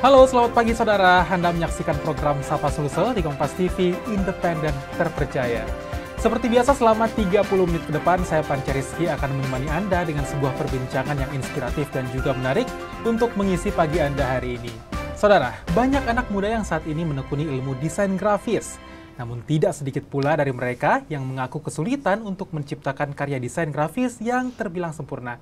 Halo, selamat pagi saudara. Anda menyaksikan program Sapa Sulsel di Kompas TV, independen terpercaya. Seperti biasa, selama 30 menit ke depan, saya Panca Rizky akan menemani Anda dengan sebuah perbincangan yang inspiratif dan juga menarik untuk mengisi pagi Anda hari ini. Saudara, banyak anak muda yang saat ini menekuni ilmu desain grafis. Namun tidak sedikit pula dari mereka yang mengaku kesulitan untuk menciptakan karya desain grafis yang terbilang sempurna.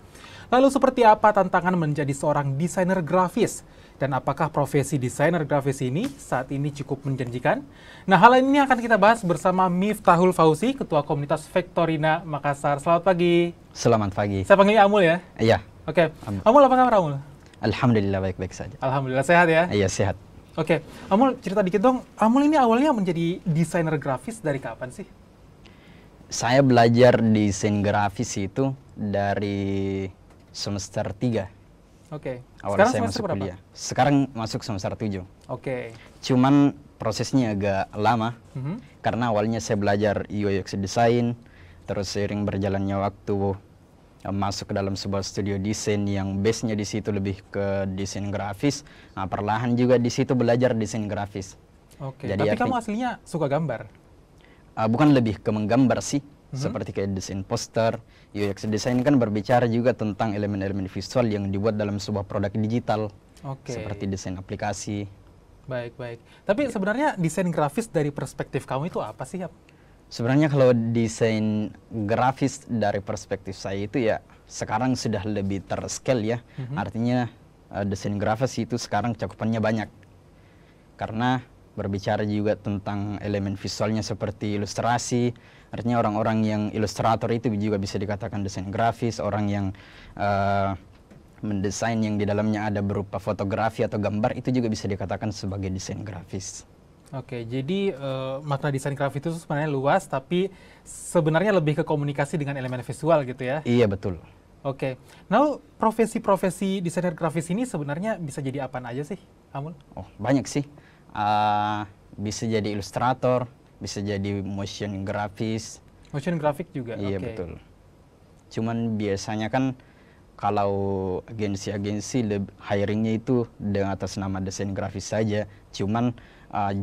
Lalu seperti apa tantangan menjadi seorang desainer grafis? Dan apakah profesi desainer grafis ini saat ini cukup menjanjikan? Nah, hal ini akan kita bahas bersama Miftahul Fauzi, Ketua Komunitas Vektorina Makassar. Selamat pagi. Selamat pagi. Saya panggilnya Amul ya? Iya. Oke. Amul, apa kabar Amul? Alhamdulillah baik-baik saja. Alhamdulillah sehat ya? Iya, sehat. Oke. Amul, cerita dikit dong. Amul ini awalnya menjadi desainer grafis dari kapan sih? Saya belajar desain grafis itu dari semester 3. Oke. Awal Sekarang saya semester masuk berapa? kuliah. Sekarang masuk semester 7. Oke. Cuman prosesnya agak lama karena awalnya saya belajar UX design, terus seiring berjalannya waktu masuk ke dalam sebuah studio desain yang base-nya di situ lebih ke desain grafis. Nah, perlahan juga di situ belajar desain grafis. Oke. Jadi Tapi kamu aslinya suka gambar? Bukan lebih ke menggambar sih, seperti kayak desain poster. UX design kan berbicara juga tentang elemen-elemen visual yang dibuat dalam sebuah produk digital, seperti desain aplikasi. Baik, baik. Tapi sebenarnya desain grafis dari perspektif kamu itu apa sih, Yap? Sebenarnya kalau desain grafis dari perspektif saya itu ya sekarang sudah lebih terscale ya. Artinya desain grafis itu sekarang cakupannya banyak. Karena berbicara juga tentang elemen visualnya seperti ilustrasi. Artinya orang-orang yang ilustrator itu juga bisa dikatakan desain grafis. Orang yang mendesain yang di dalamnya ada berupa fotografi atau gambar itu juga bisa dikatakan sebagai desain grafis. Oke, jadi makna desain grafis itu sebenarnya luas, tapi sebenarnya lebih ke komunikasi dengan elemen visual gitu ya? Iya, betul. Oke. Nah, profesi-profesi desainer grafis ini sebenarnya bisa jadi apaan aja sih, Amul? Oh, banyak sih. Bisa jadi ilustrator, bisa jadi motion grafis. Motion grafik juga? Iya, betul. Cuman biasanya kan kalau agensi-agensi hiringnya itu dengan atas nama desain grafis saja. Cuman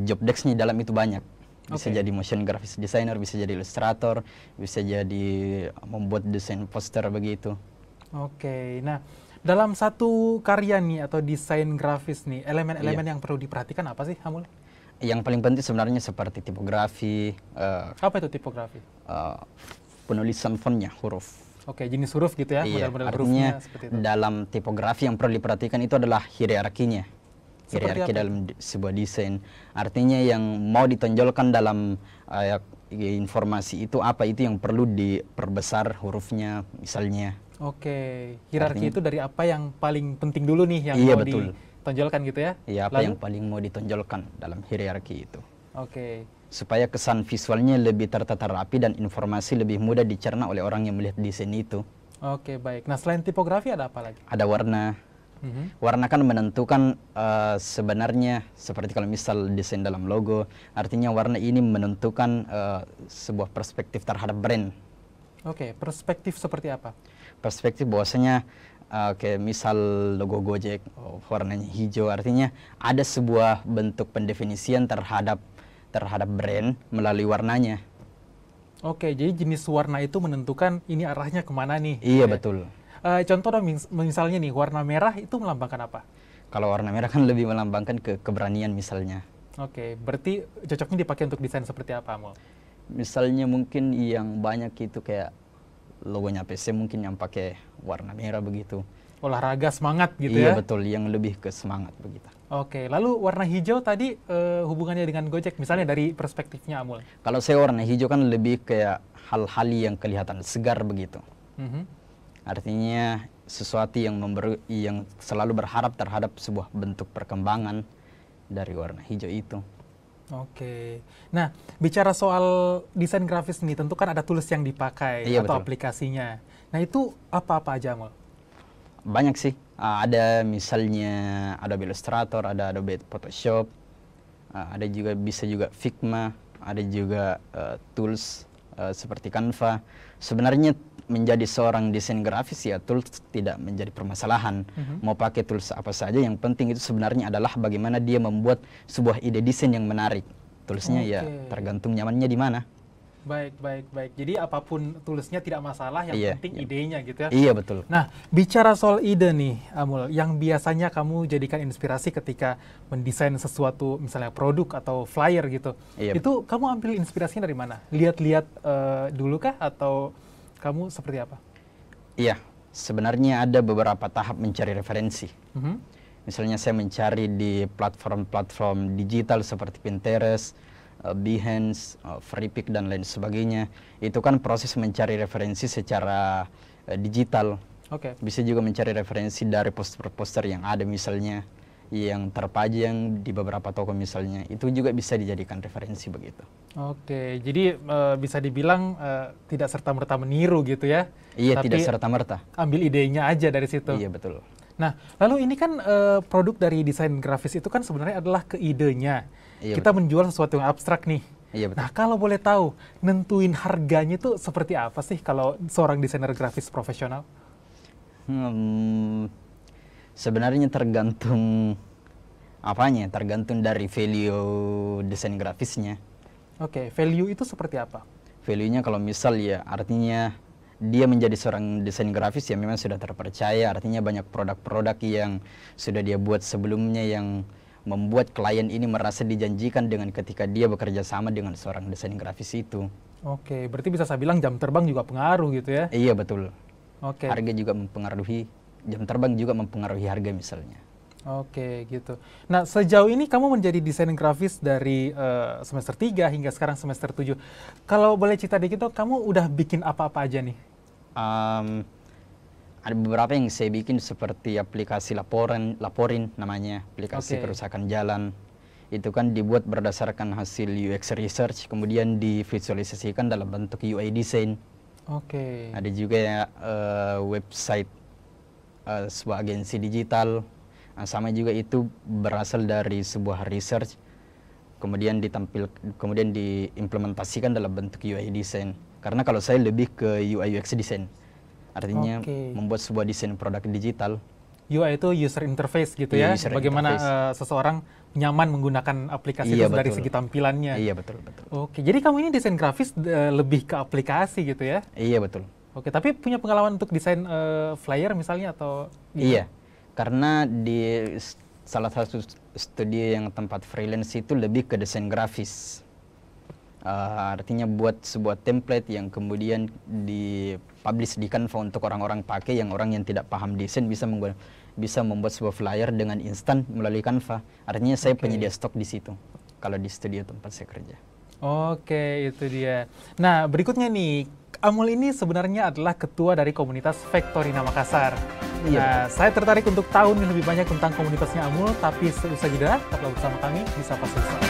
job desk-nya dalam itu banyak. Bisa jadi motion grafis designer, bisa jadi ilustrator, bisa jadi membuat desain poster begitu. Oke. Nah, dalam satu karya nih atau desain grafis nih, elemen-elemen yang perlu diperhatikan apa sih, Amul? Yang paling penting sebenarnya seperti tipografi. Apa itu tipografi? Penulisan fontnya, huruf. Oke, jenis huruf gitu ya, Iya, model-model artinya hurufnya seperti itu. dalam tipografi yang perlu diperhatikan itu adalah hierarkinya. Hierarki dalam sebuah desain. Artinya yang mau ditonjolkan dalam informasi itu apa, itu yang perlu diperbesar hurufnya misalnya. Oke, hierarki itu dari apa yang paling penting dulu nih yang mau ditonjolkan gitu ya? Iya, apa yang paling mau ditonjolkan dalam hierarki itu. Oke. Supaya kesan visualnya lebih tertata rapi dan informasi lebih mudah dicerna oleh orang yang melihat desain itu. Oke, baik. Nah, selain tipografi ada apa lagi? Ada warna. Warna kan menentukan sebenarnya seperti kalau misal desain dalam logo, artinya warna ini menentukan sebuah perspektif terhadap brand. Oke, perspektif seperti apa? Perspektif bahwasanya kayak misal logo Gojek warnanya hijau, artinya ada sebuah bentuk pendefinisian terhadap brand melalui warnanya. Oke, jadi jenis warna itu menentukan ini arahnya kemana nih? Iya, betul. Contoh dong, misalnya nih, warna merah itu melambangkan apa? Kalau warna merah kan lebih melambangkan keberanian misalnya. Oke, berarti cocoknya dipakai untuk desain seperti apa, Amul? Misalnya mungkin yang banyak itu kayak logonya PC mungkin yang pakai warna merah begitu. Olahraga semangat gitu ya? Iya, betul, yang lebih ke semangat begitu. Oke, lalu warna hijau tadi hubungannya dengan Gojek, misalnya dari perspektifnya Amul? Kalau saya warna hijau kan lebih kayak hal-hal yang kelihatan segar begitu. Artinya sesuatu yang selalu berharap terhadap sebuah bentuk perkembangan dari warna hijau itu. Oke. Nah, bicara soal desain grafis ini, tentu kan ada tools yang dipakai atau betul. aplikasinya. Nah, itu apa-apa aja, Amul? Banyak sih. Ada misalnya Adobe Illustrator, ada Adobe Photoshop, ada juga bisa juga Figma, ada juga tools seperti Canva. Sebenarnya menjadi seorang desain grafis ya tools tidak menjadi permasalahan. Mau pakai tools apa saja, yang penting itu sebenarnya adalah bagaimana dia membuat sebuah ide desain yang menarik. Toolsnya ya tergantung nyamannya di mana. Baik. Jadi apapun tulisnya tidak masalah, yang penting idenya gitu ya. Iya, betul. Nah, bicara soal ide nih, Amul, yang biasanya kamu jadikan inspirasi ketika mendesain sesuatu, misalnya produk atau flyer gitu. Iya, itu kamu ambil inspirasinya dari mana? Lihat-lihat dulu kah atau kamu seperti apa? Iya, sebenarnya ada beberapa tahap mencari referensi. Misalnya saya mencari di platform-platform digital seperti Pinterest, Behance, Freepik dan lain sebagainya. Itu kan proses mencari referensi secara digital. Bisa juga mencari referensi dari poster-poster yang ada misalnya, yang terpajang di beberapa toko misalnya. Itu juga bisa dijadikan referensi begitu. Jadi bisa dibilang tidak serta-merta meniru gitu ya? Iya, tapi tidak serta-merta. ambil idenya aja dari situ. Iya, betul. Nah, lalu ini kan produk dari desain grafis itu kan sebenarnya adalah ke idenya. Kita menjual sesuatu yang abstrak nih. Iya, betul. Nah, kalau boleh tahu, nentuin harganya itu seperti apa sih kalau seorang desainer grafis profesional? Sebenarnya tergantung apanya, tergantung dari value desain grafisnya. Value itu seperti apa? Value-nya kalau misal ya artinya dia menjadi seorang desain grafis yang memang sudah terpercaya, artinya banyak produk-produk yang sudah dia buat sebelumnya yang membuat klien ini merasa dijanjikan dengan ketika dia bekerja sama dengan seorang desain grafis itu. Berarti bisa saya bilang jam terbang juga pengaruh gitu ya? Iya, betul. Harga juga mempengaruhi, jam terbang juga mempengaruhi harga misalnya. Gitu. Nah, sejauh ini kamu menjadi desain grafis dari semester 3 hingga sekarang semester 7. Kalau boleh cerita dikit dong, kamu udah bikin apa-apa aja nih? Ada beberapa yang saya bikin seperti aplikasi Laporin namanya, aplikasi kerusakan jalan. Itu kan dibuat berdasarkan hasil UX research, kemudian divisualisasikan dalam bentuk UI design. Ada juga ya, website sebuah agensi digital. Sama juga itu berasal dari sebuah research, kemudian diimplementasikan dalam bentuk UI design. Karena kalau saya lebih ke UI UX design, artinya membuat sebuah desain produk digital. UI itu user interface gitu ya, bagaimana seseorang nyaman menggunakan aplikasi itu dari segi tampilannya. Iya, betul. Jadi kamu ini desain grafis lebih ke aplikasi gitu ya? Iya, betul. Tapi punya pengalaman untuk desain flyer misalnya atau? Iya, karena di salah satu studio yang tempat freelance itu lebih ke desain grafis. Artinya buat sebuah template yang kemudian dipublish di Canva untuk orang-orang pakai, yang orang yang tidak paham desain bisa membuat sebuah flyer dengan instan melalui Canva. Artinya saya penyedia stok di situ kalau di studio tempat saya kerja. Itu dia. Nah, berikutnya nih, Amul ini sebenarnya adalah ketua dari komunitas Vectorina Makassar. Nah, saya tertarik untuk tahu nih lebih banyak tentang komunitasnya Amul, tapi seusai jeda, tetaplah bersama kami di Sapa Sulsel.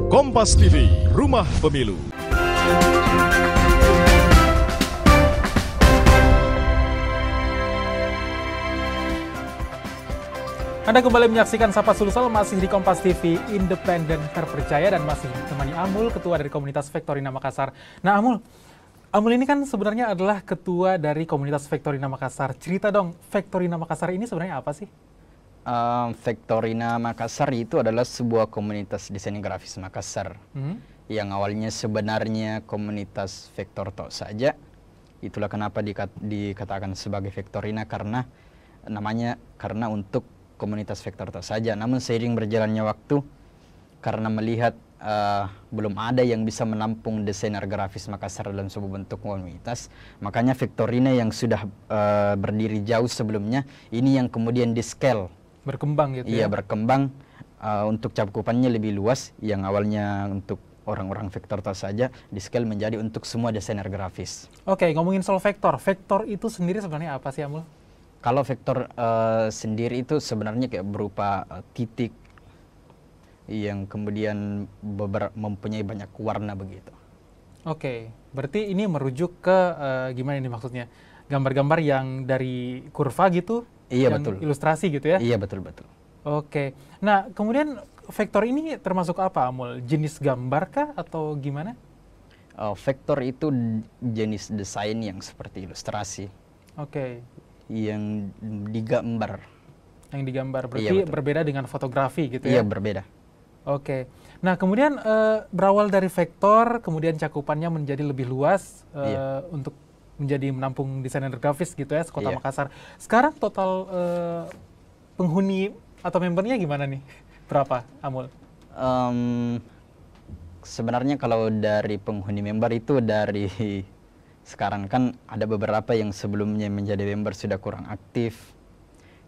Kompas TV, Rumah Pemilu. Anda kembali menyaksikan Sapa Sulsel, masih di Kompas TV, independen, terpercaya, dan masih ditemani Amul, ketua dari komunitas Vectorina Makassar. Nah, Amul ini kan sebenarnya adalah ketua dari komunitas Vectorina Makassar. Cerita dong, Vectorina Makassar ini sebenarnya apa sih? Vectorina Makassar itu adalah sebuah komunitas desain grafis Makassar yang awalnya sebenarnya komunitas vektor tok saja. Itulah kenapa dikatakan sebagai Vectorina, karena untuk komunitas vektor tok saja. Namun seiring berjalannya waktu, karena melihat belum ada yang bisa menampung desainer grafis Makassar dalam sebuah bentuk komunitas, makanya Vectorina yang sudah berdiri jauh sebelumnya ini yang kemudian di-scale. Berkembang gitu ya? Iya, berkembang untuk cakupannya lebih luas, yang awalnya untuk orang-orang vektor saja, di-scale menjadi untuk semua desainer grafis. Ngomongin soal vektor. Vektor itu sendiri sebenarnya apa sih, Amul? Kalau vektor sendiri itu sebenarnya kayak berupa titik yang kemudian mempunyai banyak warna begitu. berarti ini merujuk ke gimana ini maksudnya? Gambar-gambar yang dari kurva gitu? Iya, yang betul. Ilustrasi gitu ya? Iya, betul-betul. Oke. Nah, kemudian vektor ini termasuk apa, Amul? Jenis gambar kah atau gimana? Vektor itu jenis desain yang seperti ilustrasi, Oke. yang digambar. Yang digambar. Iya, Berarti betul. berbeda dengan fotografi gitu Iya, ya? berbeda. Oke. Nah, kemudian berawal dari vektor, kemudian cakupannya menjadi lebih luas Iya. untuk menjadi menampung desainer grafis gitu ya, Kota Iya. Makassar. Sekarang total penghuni atau membernya gimana nih? Berapa, Amul? Sebenarnya kalau dari penghuni member itu dari sekarang kan ada beberapa yang sebelumnya menjadi member sudah kurang aktif.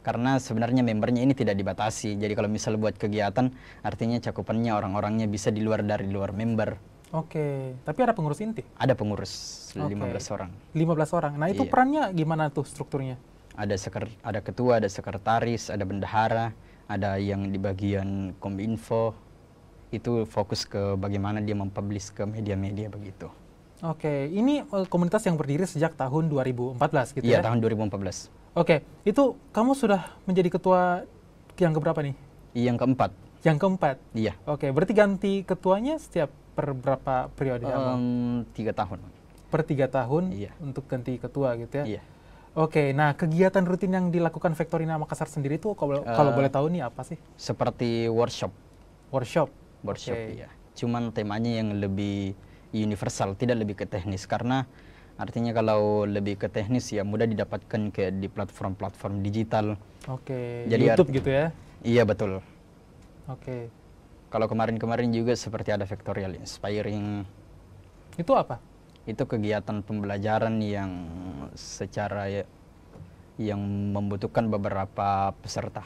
Karena sebenarnya membernya ini tidak dibatasi. Jadi kalau misal buat kegiatan, artinya cakupannya orang-orangnya bisa di luar dari luar member. Oke, tapi ada pengurus inti? Ada pengurus Oke. 15 orang. 15 orang. Nah, itu Iya. perannya gimana tuh strukturnya? Ada ketua, ada sekretaris, ada bendahara, ada yang di bagian kominfo. Itu fokus ke bagaimana dia mempublish ke media-media begitu. Oke, ini komunitas yang berdiri sejak tahun 2014 gitu Iya, ya? tahun 2014. Oke, itu kamu sudah menjadi ketua yang keberapa nih? Yang keempat. Yang keempat? Iya. Oke, berarti ganti ketuanya setiap per berapa periode? Amul? 3 tahun. Per 3 tahun Iya. untuk ganti ketua gitu ya? Iya. Oke, nah kegiatan rutin yang dilakukan Vektorina Makassar sendiri itu kalau boleh tahu nih apa sih? Seperti workshop. Workshop? Workshop, Oke. iya. Cuman temanya yang lebih universal, tidak lebih ke teknis. Karena artinya kalau lebih ke teknis ya mudah didapatkan ke di platform-platform digital. Oke, Jadi YouTube gitu ya? Iya, betul. Oke, Kalau kemarin-kemarin juga seperti ada Vectorial Inspiring. itu apa? Itu kegiatan pembelajaran yang yang membutuhkan beberapa peserta.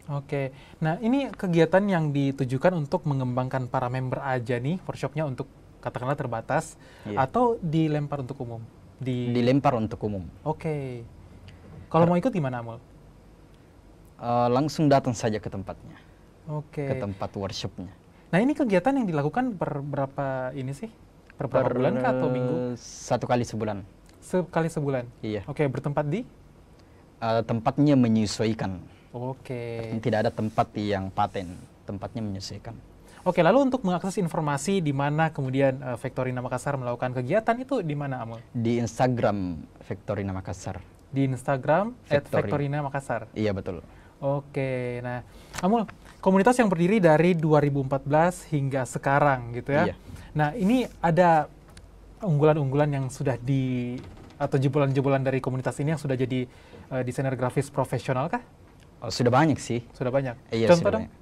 Oke, nah ini kegiatan yang ditujukan untuk mengembangkan para member aja nih, workshopnya untuk katakanlah terbatas, Iya. atau dilempar untuk umum? Dilempar untuk umum. Oke, kalau mau ikut gimana, Amul? Langsung datang saja ke tempatnya, Oke, ke tempat workshopnya. nah ini kegiatan yang dilakukan per berapa ini sih? Per berapa bulan kah atau minggu? 1 kali sebulan. Sekali sebulan? Iya. Oke, bertempat di? Tempatnya menyesuaikan. Oke. Tidak ada tempat yang paten, tempatnya menyesuaikan. Oke, lalu untuk mengakses informasi di mana kemudian Vektorina Makassar melakukan kegiatan itu di mana, Amul? Di Instagram Vektorina Makassar. Di Instagram Vektorina. @Vektorina Makassar. Iya, betul. Oke, nah Amul, komunitas yang berdiri dari 2014 hingga sekarang gitu ya. Iya. Nah, ini ada unggulan-unggulan yang sudah atau jebolan-jebolan dari komunitas ini yang sudah jadi desainer grafis profesional kah? Sudah banyak sih. Sudah banyak. Iya, Contoh sudah dong? banyak.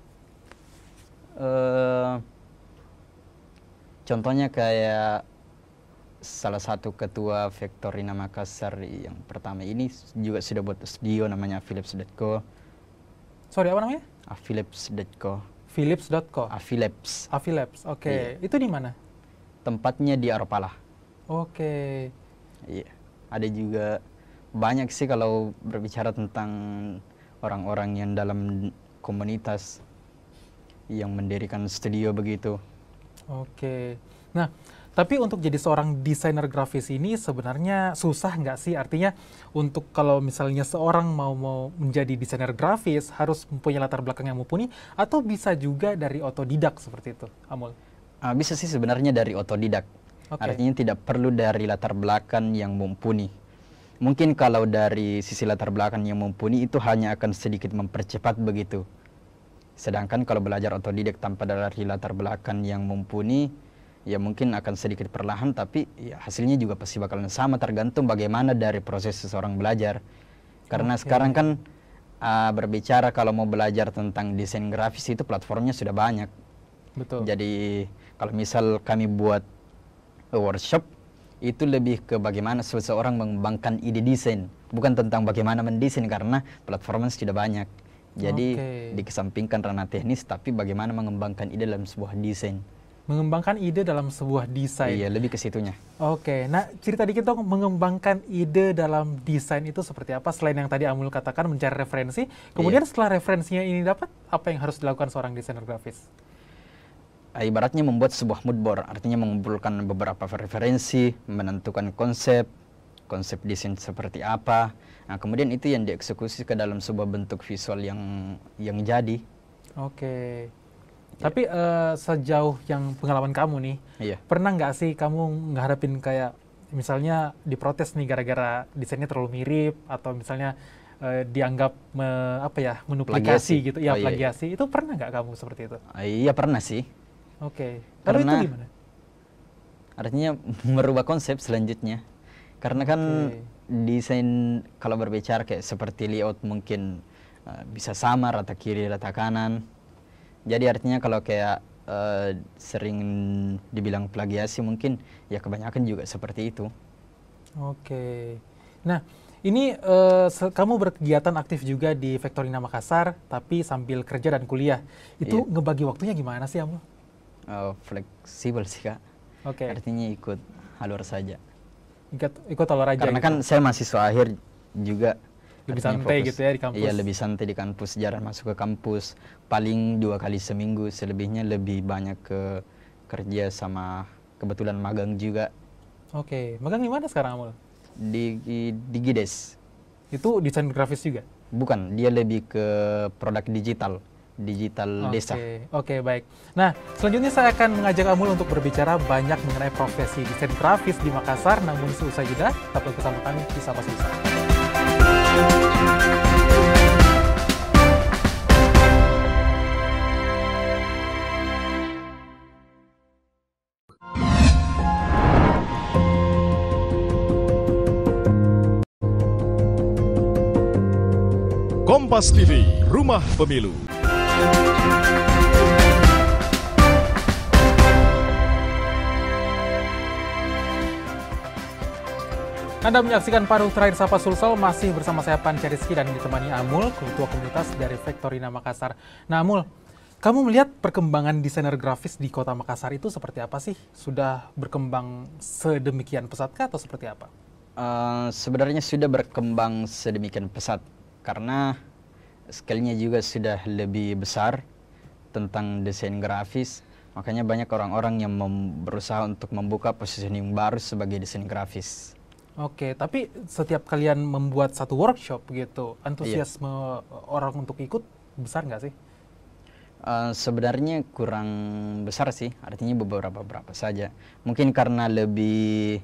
Contohnya kayak salah satu ketua Vektorina Makassar yang pertama ini juga sudah buat studio namanya Philips.co. Sorry, apa namanya? Philips.co. Philips.co. Philips. Philips. Oke, Iya. itu di mana? Tempatnya di Aropala. Oke. Iya. Ada juga banyak sih kalau berbicara tentang orang-orang yang dalam komunitas yang mendirikan studio begitu. Oke. Nah, tapi untuk jadi seorang desainer grafis ini sebenarnya susah nggak sih? Artinya untuk kalau misalnya seorang mau menjadi desainer grafis harus mempunyai latar belakang yang mumpuni atau bisa juga dari otodidak seperti itu, Amul? Bisa sih sebenarnya dari otodidak. Oke. Artinya tidak perlu dari latar belakang yang mumpuni. Mungkin kalau dari sisi latar belakang yang mumpuni itu hanya akan sedikit mempercepat begitu. Sedangkan kalau belajar otodidak tanpa dari latar belakang yang mumpuni, ya mungkin akan sedikit perlahan, tapi ya hasilnya juga pasti bakalan sama tergantung bagaimana dari proses seseorang belajar. Karena Oke. sekarang kan berbicara kalau mau belajar tentang desain grafis itu platformnya sudah banyak. Betul. Jadi kalau misal kami buat workshop, itu lebih ke bagaimana seseorang mengembangkan ide desain, bukan tentang bagaimana mendesain karena platformnya sudah banyak. Jadi Oke. dikesampingkan ranah teknis, tapi bagaimana mengembangkan ide dalam sebuah desain. Mengembangkan ide dalam sebuah desain. Iya, lebih ke situnya. Oke, nah cerita dikit dong mengembangkan ide dalam desain itu seperti apa? Selain yang tadi Amul katakan mencari referensi, kemudian setelah referensinya ini dapat, apa yang harus dilakukan seorang desainer grafis? ibaratnya membuat sebuah mood board, artinya mengumpulkan beberapa referensi, menentukan konsep desain seperti apa. Nah, kemudian itu yang dieksekusi ke dalam sebuah bentuk visual yang jadi. Oke. Tapi sejauh yang pengalaman kamu nih, pernah nggak sih kamu ngadepin kayak misalnya diprotes nih gara-gara desainnya terlalu mirip, atau misalnya dianggap menuplikasi gitu, ya plagiasi. Itu pernah nggak kamu seperti itu? Iya pernah sih. Oke. Lalu itu gimana? Artinya merubah konsep selanjutnya. Karena kan desain kalau berbicara kayak seperti layout mungkin bisa sama rata kiri rata kanan. Jadi artinya kalau kayak sering dibilang plagiasi mungkin ya kebanyakan juga seperti itu. Oke. Nah, ini kamu berkegiatan aktif juga di Vektorina Makassar, tapi sambil kerja dan kuliah. Itu ngebagi waktunya gimana sih, Amul? Fleksibel sih, Kak. Oke. Artinya ikut alur saja. Ikut alur aja. Karena gitu. kan saya mahasiswa akhir juga. Lebih santai gitu ya di kampus. Iya, lebih santai di kampus. Jarang masuk ke kampus. Paling 2 kali seminggu. Selebihnya lebih banyak ke kerja sama kebetulan magang juga. Oke. Magang di mana sekarang, Amul? Di Gides. Itu desain grafis juga? Bukan, dia lebih ke produk digital desa. Oke, baik. Nah, selanjutnya saya akan mengajak Amul untuk berbicara banyak mengenai profesi desain grafis di Makassar, namun seusai jeda, tetap bersama kami di Sapa Susah. Kompas TV, Rumah Pemilu. Anda menyaksikan paruh terakhir Sapa Sulsel, masih bersama saya Panca Rizky dan ditemani Amul, ketua komunitas dari Vektorina Makassar. Nah, Amul, kamu melihat perkembangan desainer grafis di kota Makassar itu seperti apa sih? Sudah berkembang sedemikian pesatkah atau seperti apa? Sebenarnya sudah berkembang sedemikian pesat, karena scale-nya juga sudah lebih besar tentang desain grafis. Makanya banyak orang-orang yang berusaha untuk membuka positioning baru sebagai desain grafis. Oke, tapi setiap kalian membuat satu workshop gitu, antusiasme orang untuk ikut besar nggak sih? Sebenarnya kurang besar sih, artinya beberapa saja. Mungkin karena lebih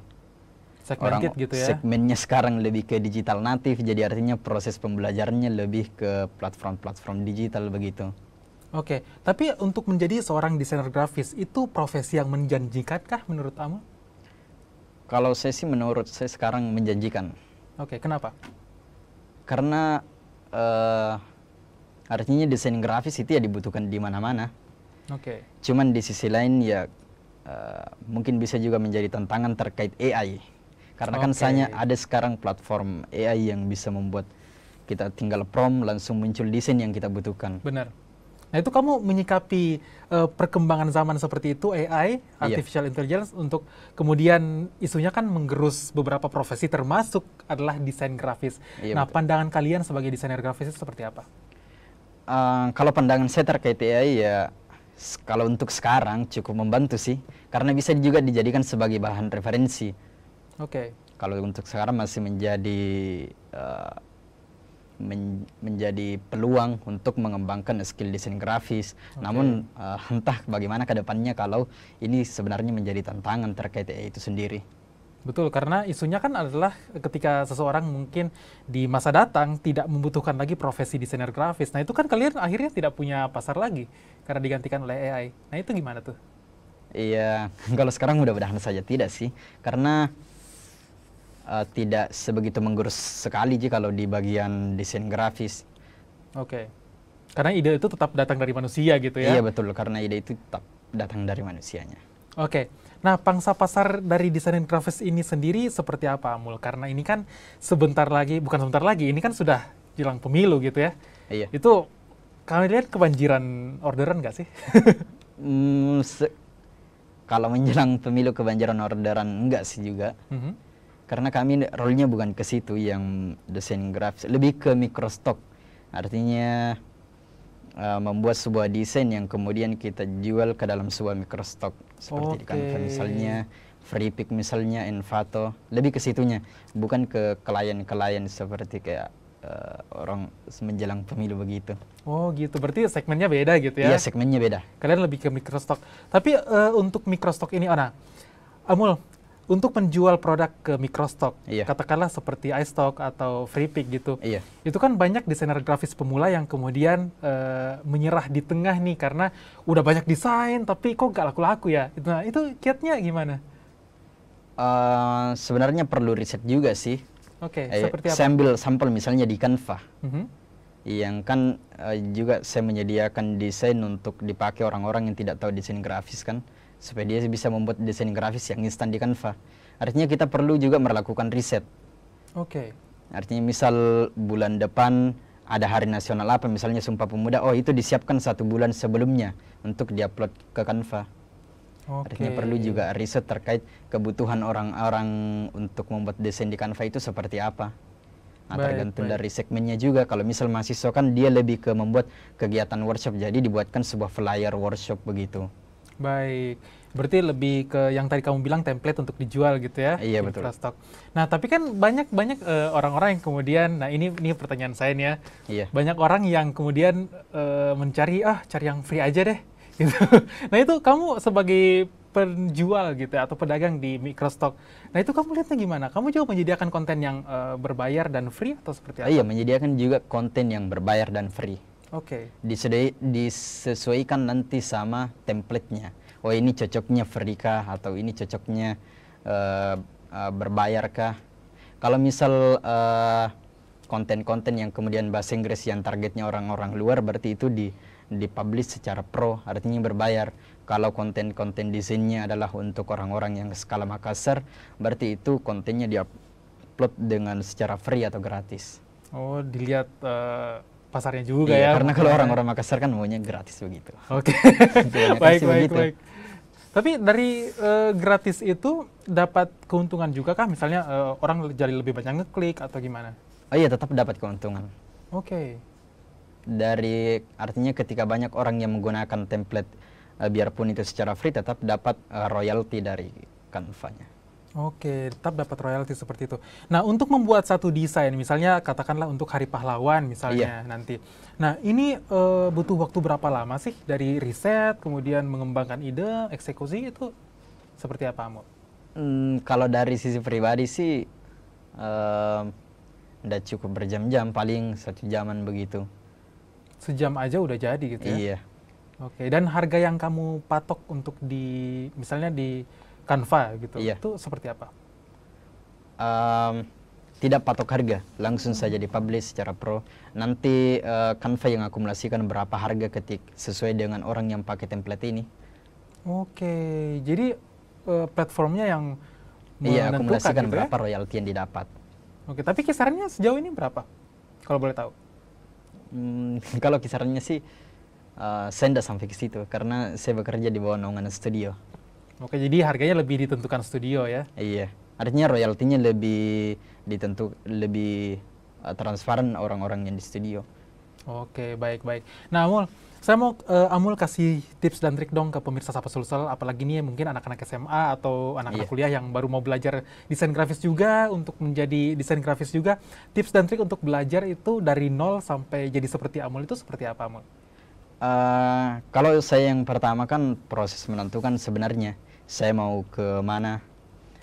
segmented gitu ya? Segmennya sekarang lebih ke digital natif, jadi artinya proses pembelajarannya lebih ke platform-platform digital begitu. Oke, tapi untuk menjadi seorang desainer grafis, itu profesi yang menjanjikankah menurut kamu? Kalau saya sih menurut saya sekarang menjanjikan. Oke, kenapa? Karena artinya desain grafis itu ya dibutuhkan di mana-mana. Oke. Cuman di sisi lain ya mungkin bisa juga menjadi tantangan terkait AI. Karena kan ada sekarang platform AI yang bisa membuat kita tinggal prompt langsung muncul desain yang kita butuhkan. Benar. Nah, itu kamu menyikapi perkembangan zaman seperti itu, AI, Artificial Intelligence, untuk kemudian isunya kan menggerus beberapa profesi termasuk adalah desain grafis. Nah, betul. Pandangan kalian sebagai desainer grafis itu seperti apa? Kalau pandangan saya terkait AI ya, kalau untuk sekarang cukup membantu sih, karena bisa juga dijadikan sebagai bahan referensi. Oke. Kalau untuk sekarang masih menjadi peluang untuk mengembangkan skill desain grafis. Namun entah bagaimana ke depannya kalau ini sebenarnya menjadi tantangan terkait AI itu sendiri. Betul, karena isunya kan adalah ketika seseorang mungkin di masa datang tidak membutuhkan lagi profesi desainer grafis. Nah, itu kan kalian akhirnya tidak punya pasar lagi karena digantikan oleh AI. Nah, itu gimana tuh? Iya, kalau sekarang mudah-mudahan saja tidak sih. Karena tidak sebegitu menggurus sekali kalau di bagian desain grafis. Oke. Karena ide itu tetap datang dari manusia gitu ya? Iya betul, karena ide itu tetap datang dari manusianya. Oke. Nah, pangsa pasar dari desain grafis ini sendiri seperti apa, Amul? Karena ini kan bukan sebentar lagi, ini kan sudah jelang pemilu gitu ya? Iya. Itu kalian kebanjiran orderan nggak sih? Kalau menjelang pemilu kebanjiran orderan enggak sih juga. Karena kami role-nya bukan ke situ yang desain grafis, lebih ke microstock. Artinya membuat sebuah desain yang kemudian kita jual ke dalam sebuah microstock seperti di Canva misalnya, Freepik misalnya, Envato, lebih ke situnya, bukan ke klien-klien seperti kayak orang menjelang pemilu begitu. Oh gitu, berarti segmennya beda gitu ya? Iya, segmennya beda. Kalian lebih ke microstock. Tapi untuk microstock ini, Amul, untuk menjual produk ke microstock, katakanlah seperti iStock atau Freepik gitu, itu kan banyak desainer grafis pemula yang kemudian menyerah di tengah nih karena udah banyak desain tapi kok nggak laku-laku ya. Nah itu kiatnya gimana? Sebenarnya perlu riset juga sih. Oke, seperti apa? Saya ambil sampel misalnya di Canva, yang kan juga saya menyediakan desain untuk dipakai orang-orang yang tidak tahu desain grafis kan, supaya dia bisa membuat desain grafis yang instan di Canva. Artinya kita perlu juga melakukan riset. Oke. Artinya misal bulan depan ada hari nasional apa, misalnya Sumpah Pemuda, oh itu disiapkan 1 bulan sebelumnya untuk diupload ke Canva. Artinya perlu juga riset terkait kebutuhan orang-orang untuk membuat desain di Canva itu seperti apa. Nah, tergantung dari segmennya juga. Kalau misal mahasiswa kan dia lebih ke membuat kegiatan workshop, jadi dibuatkan sebuah flyer workshop begitu. Baik, berarti lebih ke yang tadi kamu bilang template untuk dijual gitu ya? Iya betul. Nah tapi kan banyak orang-orang yang kemudian, nah ini pertanyaan saya nih ya, banyak orang yang kemudian mencari cari yang free aja deh, gitu. Nah itu kamu sebagai penjual gitu atau pedagang di microstock, nah itu kamu lihatnya gimana? Kamu juga menyediakan konten yang berbayar dan free atau seperti apa? Iya, menyediakan juga konten yang berbayar dan free. Oke. Disesuaikan nanti sama template-nya. Oh ini cocoknya free kah atau ini cocoknya berbayar kah? Kalau misal konten-konten yang kemudian bahasa Inggris yang targetnya orang-orang luar, berarti itu dipublish secara pro, artinya berbayar. Kalau konten-konten desainnya adalah untuk orang-orang yang skala Makassar, berarti itu kontennya diupload dengan secara free atau gratis. Oh, dilihat pasarnya juga ya. Karena kalau orang-orang Makassar kan maunya gratis begitu. Oke. Baik. Tapi dari gratis itu dapat keuntungan juga kah? Misalnya orang jadi lebih banyak ngeklik atau gimana? Oh iya, tetap dapat keuntungan. Oke. Artinya ketika banyak orang yang menggunakan template, biarpun itu secara free, tetap dapat royalti dari Canva-nya. Oke, tetap dapat royalti seperti itu. Nah, untuk membuat satu desain, misalnya katakanlah untuk Hari Pahlawan misalnya nanti. Nah, ini butuh waktu berapa lama sih dari riset, kemudian mengembangkan ide, eksekusi itu seperti apa, Amul? Kalau dari sisi pribadi sih, udah cukup berjam-jam, paling 1 jaman begitu. Sejam aja udah jadi gitu ya? Iya. Oke, dan harga yang kamu patok untuk misalnya di Canva gitu, itu seperti apa? Tidak patok harga, langsung saja dipublish secara pro. Nanti Canva yang akumulasikan berapa harga sesuai dengan orang yang pakai template ini. Oke, jadi platformnya yang menentukan akumulasikan gitu berapa royalti yang didapat. Oke, tapi kisarannya sejauh ini berapa? Kalau boleh tahu? Kalau kisarannya sih, saya tidak sampai ke situ, karena saya bekerja di bawah naungan studio. Oke, jadi harganya lebih ditentukan studio ya? Iya, artinya royaltinya lebih transparan orang-orang yang di studio. Oke, baik. Nah, Amul, saya mau Amul kasih tips dan trik dong ke pemirsa Sapa Sulsel, apalagi nih mungkin anak-anak SMA atau anak-anak kuliah yang baru mau belajar desain grafis juga, untuk menjadi desain grafis juga. Tips dan trik untuk belajar itu dari nol sampai jadi seperti Amul itu seperti apa, Amul? Kalau saya yang pertama kan proses menentukan sebenarnya saya mau ke mana.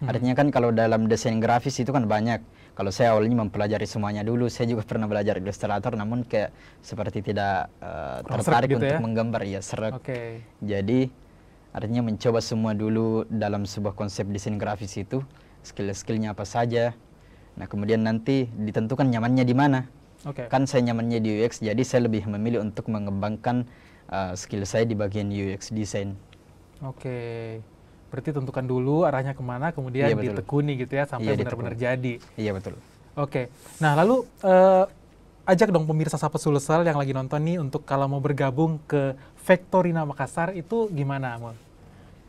Artinya kan kalau dalam desain grafis itu kan banyak. Kalau saya awalnya mempelajari semuanya dulu, saya juga pernah belajar ilustrator, namun kayak seperti tidak tertarik gitu untuk menggambar, seret. Jadi artinya mencoba semua dulu dalam sebuah konsep desain grafis itu, skill-skillnya apa saja. Nah kemudian nanti ditentukan nyamannya di mana. Kan saya nyamannya di UX, jadi saya lebih memilih untuk mengembangkan skill saya di bagian UX design. Berarti tentukan dulu arahnya kemana, kemudian ditekuni gitu ya, sampai benar-benar jadi. Iya, betul. Nah lalu ajak dong pemirsa Sapa Sulsel yang lagi nonton nih, untuk kalau mau bergabung ke Factorina Makassar itu gimana, Amul?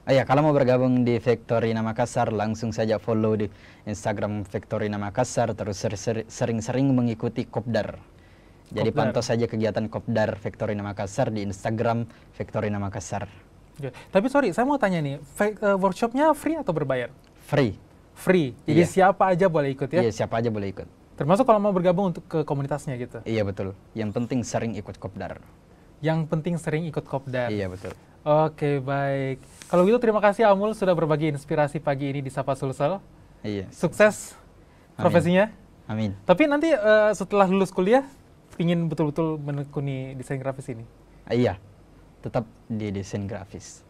Kalau mau bergabung di Factorina Makassar, langsung saja follow di Instagram Factorina Makassar, terus sering-sering mengikuti Kopdar. Jadi Kopdar. pantau saja kegiatan Kopdar Vektorina Makassar di Instagram Vektorina Makassar. Oke. Tapi sorry, saya mau tanya nih, workshopnya free atau berbayar? Free. Free, jadi Iya. siapa aja boleh ikut ya? Iya, siapa aja boleh ikut. Termasuk kalau mau bergabung untuk ke komunitasnya gitu? Iya betul. Yang penting sering ikut Kopdar. Yang penting sering ikut Kopdar. Iya betul. Oke, baik. Kalau gitu terima kasih Amul sudah berbagi inspirasi pagi ini di Sapa Sulsel. Iya. Sukses Amin. profesinya. Amin. Tapi nanti setelah lulus kuliah, ingin betul-betul menekuni desain grafis ini. Iya. Tetap di desain grafis.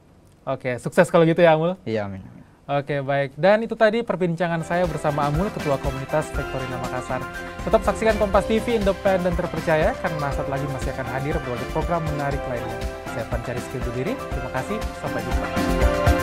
Oke, sukses kalau gitu ya Amul. Iya, amin. Amin. Oke, baik. Dan itu tadi perbincangan saya bersama Amul, Ketua Komunitas Vektorina Makassar. Tetap saksikan Kompas TV, independen terpercaya, karena saat lagi masih akan hadir berbagai program menarik lainnya. Saya Pancari Skill Diri, terima kasih, sampai jumpa.